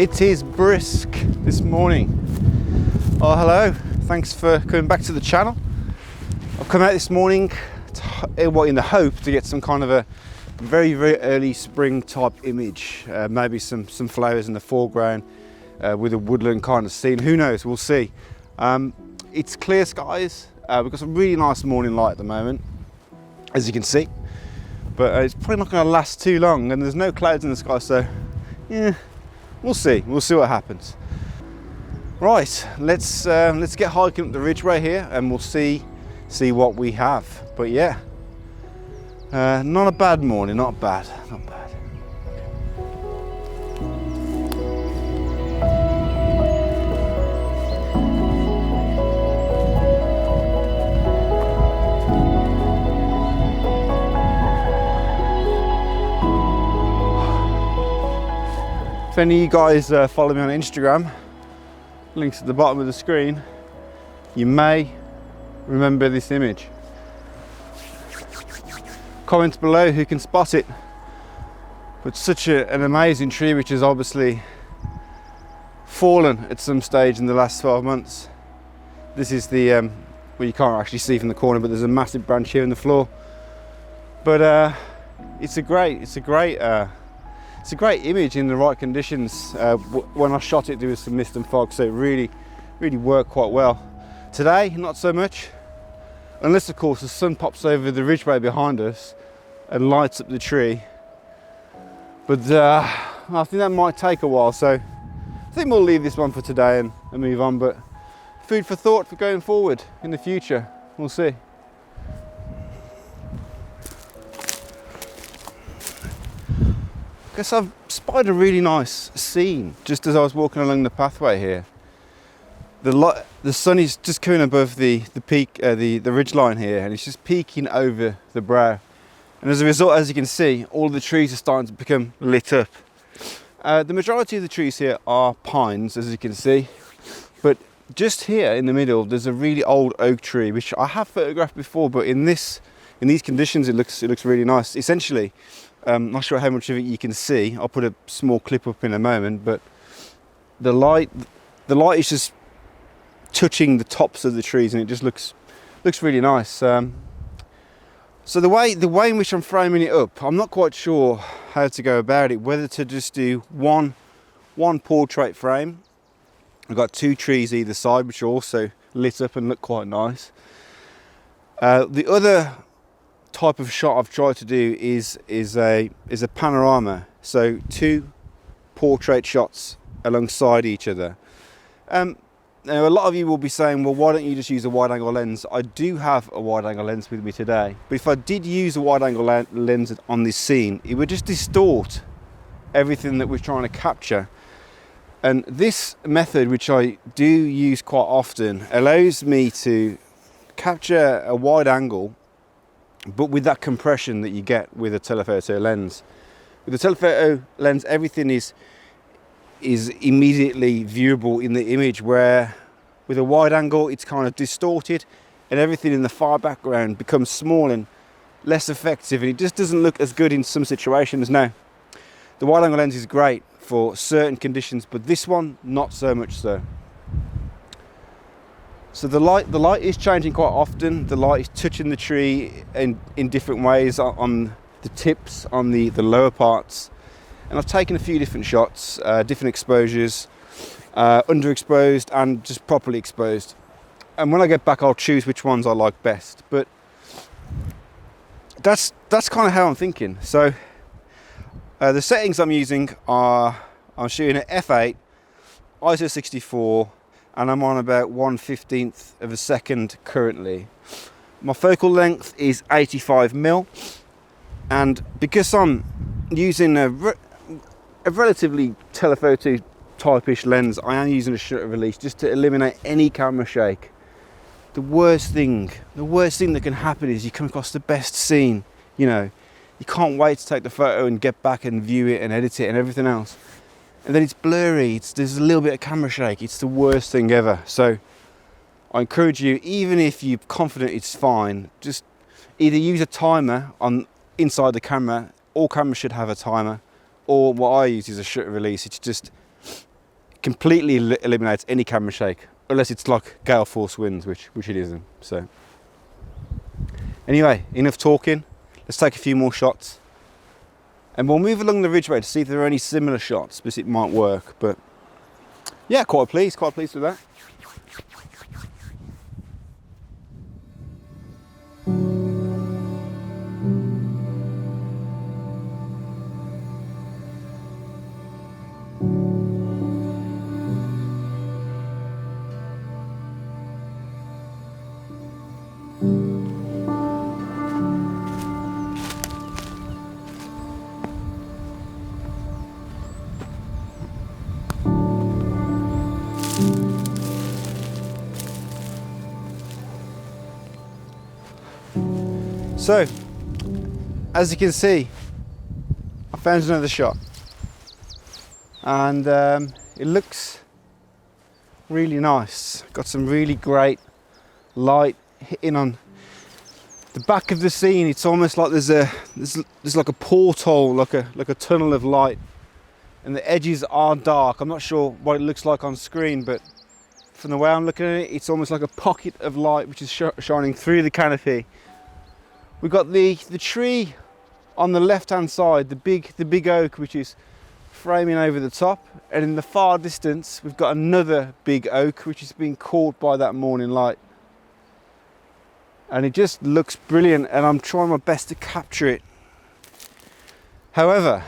It is brisk this morning. Oh, hello. Thanks for coming back to the channel. I've come out this morning in the hope to get some kind of a very early spring type image. Maybe some flowers in the foreground with a woodland kind of scene. Who knows? We'll see. It's clear skies. We've got some really nice morning light at the moment, as you can see. But it's probably not going to last too long, and there's no clouds in the sky, so yeah. We'll see what happens. Right, let's get hiking up the ridgeway here and we'll see what we have. But yeah, not a bad morning, not bad. If any of you guys follow me on Instagram, links at the bottom of the screen, you may remember this image. Comment below who can spot it. But such an amazing tree which has obviously fallen at some stage in the last 12 months. This is the, well, you can't actually see from the corner, but there's a massive branch here in the floor. But it's a great image in the right conditions. When I shot it, there was some mist and fog, so it really worked quite well. Today, not so much, unless of course the sun pops over the ridgeway behind us and lights up the tree. But I think that might take a while, so I think we'll leave this one for today and move on. But food for thought for going forward in the future. We'll see. Guess I've spotted a really nice scene just as I was walking along the pathway here. The sun is just coming above the peak, the ridge line here, and it's just peeking over the brow. And as a result, as you can see, all the trees are starting to become lit up. The majority of the trees here are pines, as you can see, but just here in the middle, there's a really old oak tree which I have photographed before, but in these conditions, it looks really nice. Essentially. Not sure how much of it you can see. I'll put a small clip up in a moment, but the light is just touching the tops of the trees, and it just looks really nice. So the way in which I'm framing it up, I'm not quite sure how to go about it. Whether to just do one portrait frame. I've got two trees either side, which are also lit up and look quite nice. The other type of shot I've tried to do is a panorama, so two portrait shots alongside each other. Now a lot of you will be saying, well, why don't you just use a wide angle lens? I do have a wide angle lens with me today, but if I did use a wide angle lens on this scene, it would just distort everything that we're trying to capture. And this method, which I do use quite often, allows me to capture a wide angle but with that compression that you get with a telephoto lens. With a telephoto lens, everything is immediately viewable in the image, where with a wide angle it's kind of distorted and everything in the far background becomes small and less effective, and it just doesn't look as good in some situations. Now, the wide angle lens is great for certain conditions, but this one not so much so. So the light is changing quite often. The light is touching the tree in different ways on the tips, on the lower parts. And I've taken a few different shots, different exposures, underexposed and just properly exposed. And when I get back, I'll choose which ones I like best. But that's kind of how I'm thinking. So the settings I'm using are, I'm shooting at f8, ISO 64, and I'm on about 1/15 of a second currently. My focal length is 85mm, and because I'm using a relatively telephoto type-ish lens, I am using a shutter release just to eliminate any camera shake. The worst thing that can happen is you come across the best scene, you know, you can't wait to take the photo and get back and view it and edit it and everything else. And then it's blurry, there's a little bit of camera shake. It's the worst thing ever. So I encourage you, even if you're confident it's fine, just either use a timer on inside the camera. All cameras should have a timer, or what I use is a shutter release. It's just completely eliminates any camera shake, unless it's like gale force winds, which it isn't. So anyway, enough talking. Let's take a few more shots, and we'll move along the ridgeway to see if there are any similar shots, because it might work. But yeah, quite pleased with that. So, as you can see, I found another shot, and it looks really nice. Got some really great light hitting on the back of the scene. It's almost like there's like a porthole, like a tunnel of light, and the edges are dark. I'm not sure what it looks like on screen, but from the way I'm looking at it, it's almost like a pocket of light which is shining through the canopy. We've got the tree on the left hand side, the big oak, which is framing over the top, and in the far distance we've got another big oak which is being caught by that morning light, and it just looks brilliant, and I'm trying my best to capture it. However,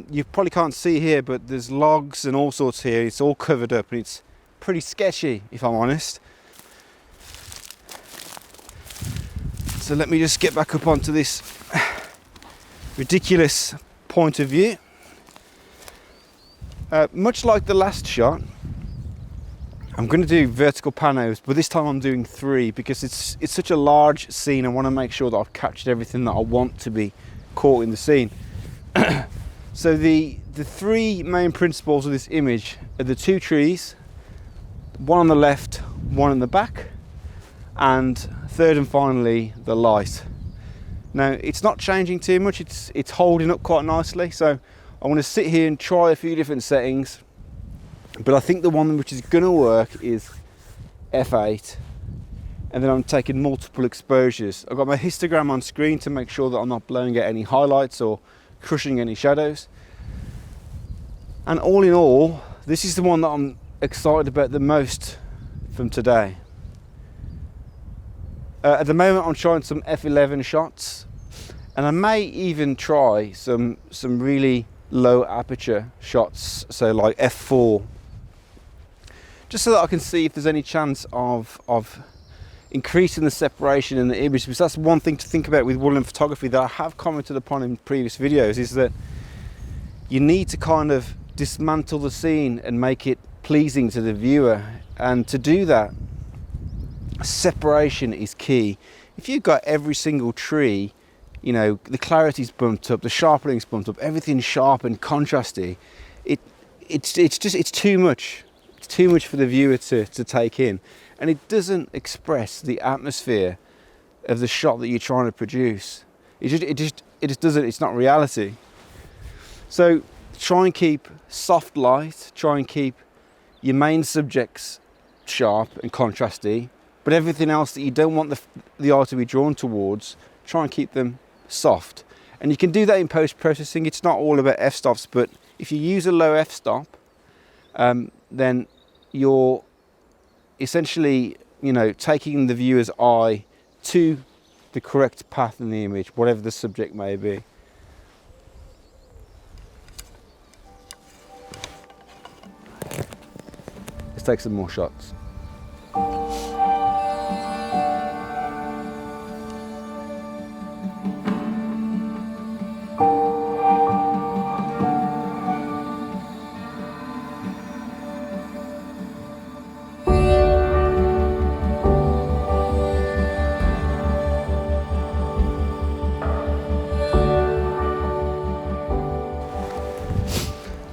you probably can't see here, but there's logs and all sorts here. It's all covered up, and it's pretty sketchy, if I'm honest. So let me just get back up onto this ridiculous point of view. Much like the last shot, I'm going to do vertical panos, but this time I'm doing 3, because it's such a large scene. I want to make sure that I've captured everything that I want to be caught in the scene. So the 3 main principles of this image are the 2 trees, one on the left, one in the back, and third and finally the light. Now it's not changing too much, it's holding up quite nicely, so I want to sit here and try a few different settings, but I think the one which is going to work is f8, and then I'm taking multiple exposures. I've got my histogram on screen to make sure that I'm not blowing out any highlights or crushing any shadows, and all in all, this is the one that I'm excited about the most from today. At the moment I'm trying some f11 shots, and I may even try some really low aperture shots, so like f4, just so that I can see if there's any chance of increasing the separation in the image, because that's one thing to think about with woodland photography that I have commented upon in previous videos, is that you need to kind of dismantle the scene and make it pleasing to the viewer, and to do that, separation is key. If you've got every single tree, you know, the clarity's bumped up, the sharpening's bumped up, everything's sharp and contrasty, it's too much. It's too much for the viewer to take in, and it doesn't express the atmosphere of the shot that you're trying to produce. It just doesn't. It's not reality. So try and keep soft light, try and keep your main subjects sharp and contrasty, but everything else that you don't want the eye to be drawn towards, try and keep them soft. And you can do that in post-processing. It's not all about f-stops, but if you use a low f-stop, then you're essentially, you know, taking the viewer's eye to the correct path in the image, whatever the subject may be. Let's take some more shots.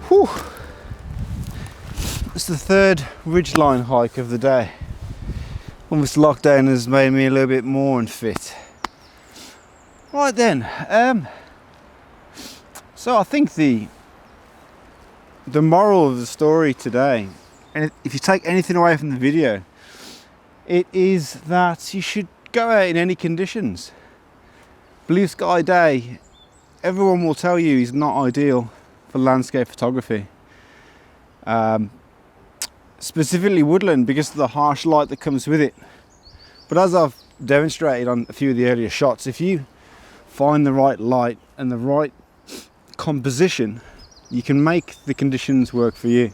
Whew. It's the third ridgeline hike of the day. Almost lockdown has made me a little bit more unfit. Right then, so I think the the moral of the story today, and if you take anything away from the video, it is that you should go out in any conditions. Blue sky day, everyone will tell you, is not ideal for landscape photography. Specifically woodland, because of the harsh light that comes with it. But as I've demonstrated on a few of the earlier shots, if you find the right light and the right composition, you can make the conditions work for you.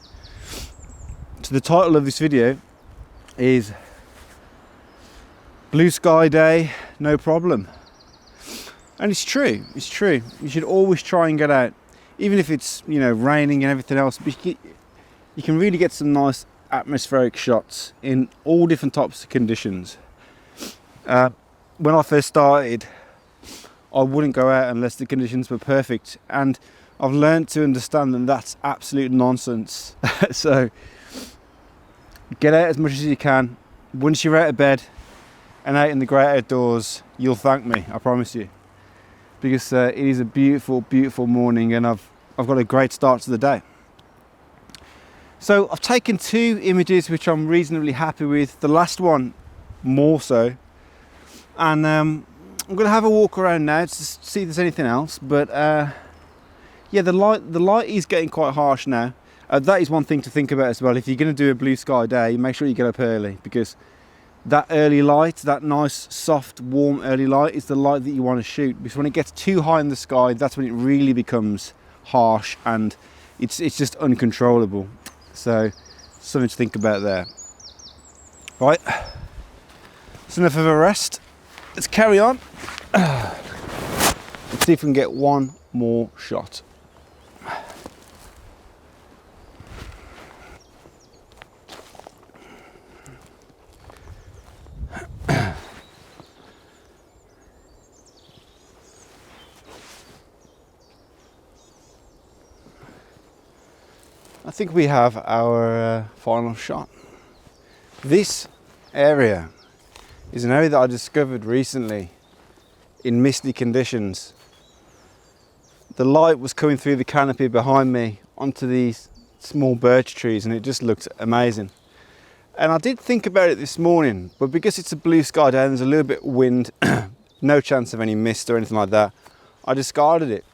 So the title of this video is Blue Sky Day, No Problem. And it's true, it's true. You should always try and get out, even if it's, you know, raining and everything else. But you can really get some nice atmospheric shots in all different types of conditions. When I first started, I wouldn't go out unless the conditions were perfect, and I've learned to understand that that's absolute nonsense. So get out as much as you can. Once you're out of bed and out in the great outdoors, you'll thank me, I promise you, because it is a beautiful, beautiful morning, and I've got a great start to the day. So I've taken 2 images which I'm reasonably happy with, the last one more so, and I'm going to have a walk around now to see if there's anything else. But yeah, the light is getting quite harsh now. That is one thing to think about as well. If you're going to do a blue sky day, make sure you get up early, because that early light, that nice soft warm early light, is the light that you want to shoot, because when it gets too high in the sky, that's when it really becomes harsh and it's just uncontrollable. So something to think about there. Right, that's enough of a rest. Let's carry on. Let's see if we can get one more shot. I think we have our final shot. This area is an area that I discovered recently in misty conditions. The light was coming through the canopy behind me onto these small birch trees, and it just looked amazing. And I did think about it this morning, but because it's a blue sky day and there's a little bit of wind, no chance of any mist or anything like that, I discarded it.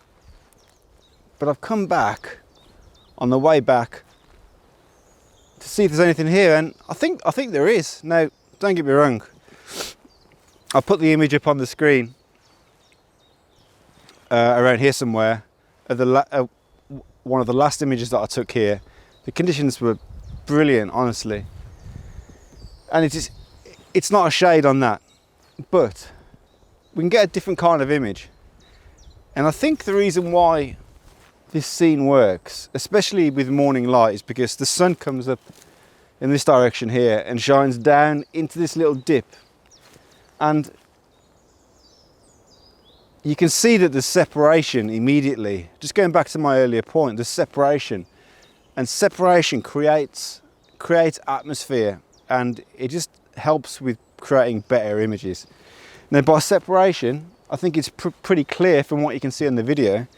But I've come back on the way back to see if there's anything here, and I think there is. Now, don't get me wrong, I'll put the image up on the screen around here somewhere of one of the last images that I took here. The conditions were brilliant, honestly, and it's not a shade on that, but we can get a different kind of image. And I think the reason why this scene works, especially with morning light, is because the sun comes up in this direction here and shines down into this little dip, and you can see that there's separation immediately. Just going back to my earlier point, there's separation, and separation creates atmosphere, and it just helps with creating better images. Now, by separation, I think it's pretty clear from what you can see in the video,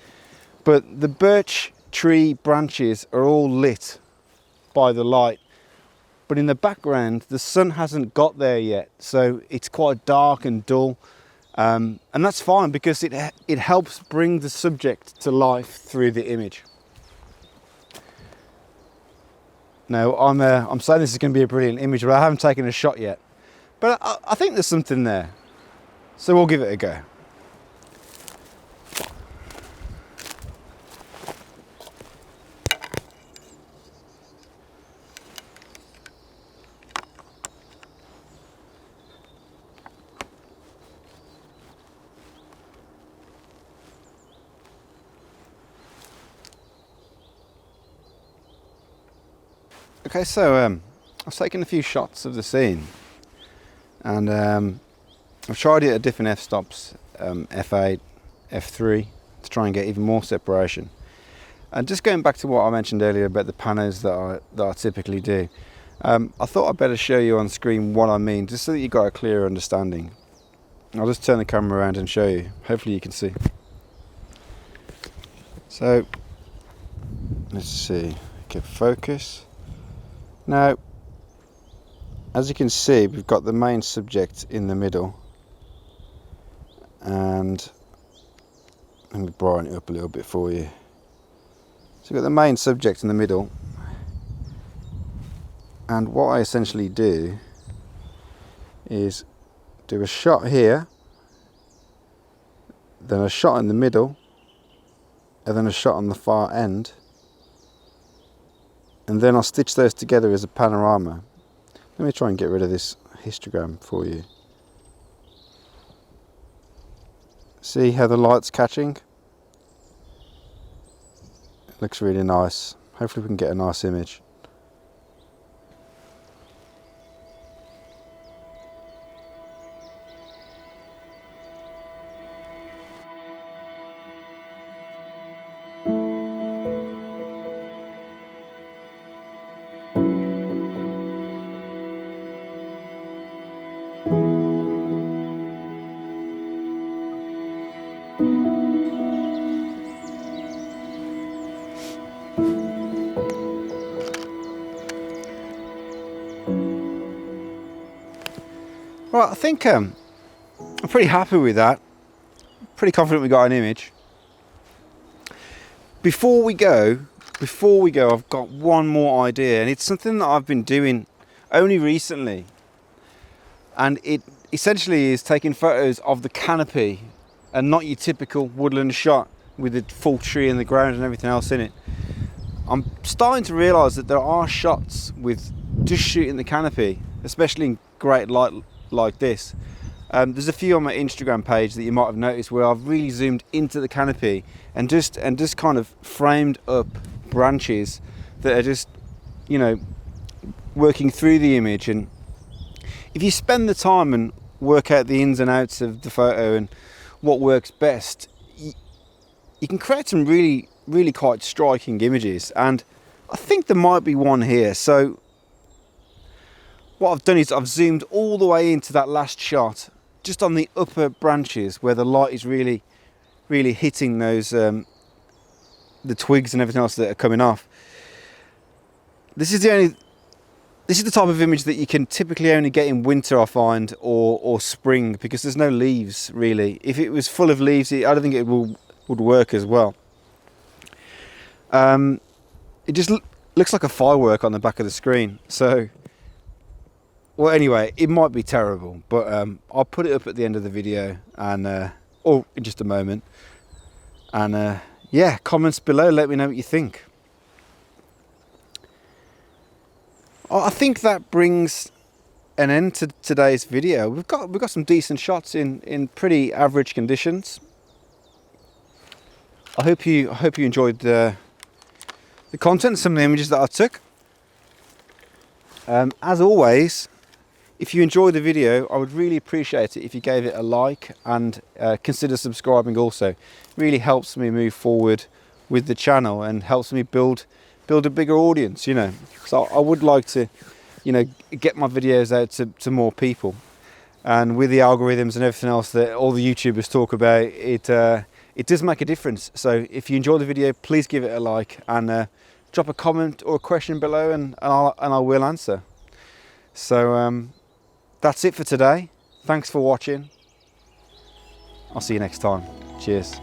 but the birch tree branches are all lit by the light. But in the background, the sun hasn't got there yet, so it's quite dark and dull. And that's fine, because it helps bring the subject to life through the image. Now, I'm saying this is going to be a brilliant image, but I haven't taken a shot yet. But I think there's something there, so we'll give it a go. Okay, so I've taken a few shots of the scene, and I've tried it at different f-stops, f8, f3, to try and get even more separation. And just going back to what I mentioned earlier about the panos that I typically do, I thought I'd better show you on screen what I mean, just so that you've got a clearer understanding. I'll just turn the camera around and show you. Hopefully you can see. So, let's see. Get focus. Now, as you can see, we've got the main subject in the middle, and let me brighten it up a little bit for you. So we've got the main subject in the middle, and what I essentially do is do a shot here, then a shot in the middle, and then a shot on the far end, and then I'll stitch those together as a panorama. Let me try and get rid of this histogram for you. See how the light's catching? It looks really nice. Hopefully we can get a nice image. Well, I think I'm pretty happy with that. Pretty confident we got an image. Before we go, I've got one more idea, and it's something that I've been doing only recently. And it essentially is taking photos of the canopy and not your typical woodland shot with the full tree in the ground and everything else in it. I'm starting to realise that there are shots with just shooting the canopy, especially in great light like this. There's a few on my Instagram page that you might have noticed where I've really zoomed into the canopy and just kind of framed up branches that are just, you know, working through the image. And if you spend the time and work out the ins and outs of the photo and what works best, you can create some really quite striking images. And I think there might be one here. So what I've done is I've zoomed all the way into that last shot, just on the upper branches where the light is really hitting those the twigs and everything else that are coming off. This is the type of image that you can typically only get in winter, I find, or spring, because there's no leaves really. If it was full of leaves, I don't think it would work as well. It just looks like a firework on the back of the screen. So, well, anyway, it might be terrible, but I'll put it up at the end of the video, and or in just a moment. And yeah, comments below, let me know what you think. I think that brings an end to today's video. We've got some decent shots in pretty average conditions. I hope you enjoyed the content, some of the images that I took. As always, if you enjoyed the video, I would really appreciate it if you gave it a like and consider subscribing also. It really helps me move forward with the channel and helps me build a bigger audience, you know. So I would like to, you know, get my videos out to more people. And with the algorithms and everything else that all the YouTubers talk about, it does make a difference. So if you enjoy the video, please give it a like and drop a comment or a question below, and I will answer. So that's it for today. Thanks for watching. I'll see you next time. Cheers.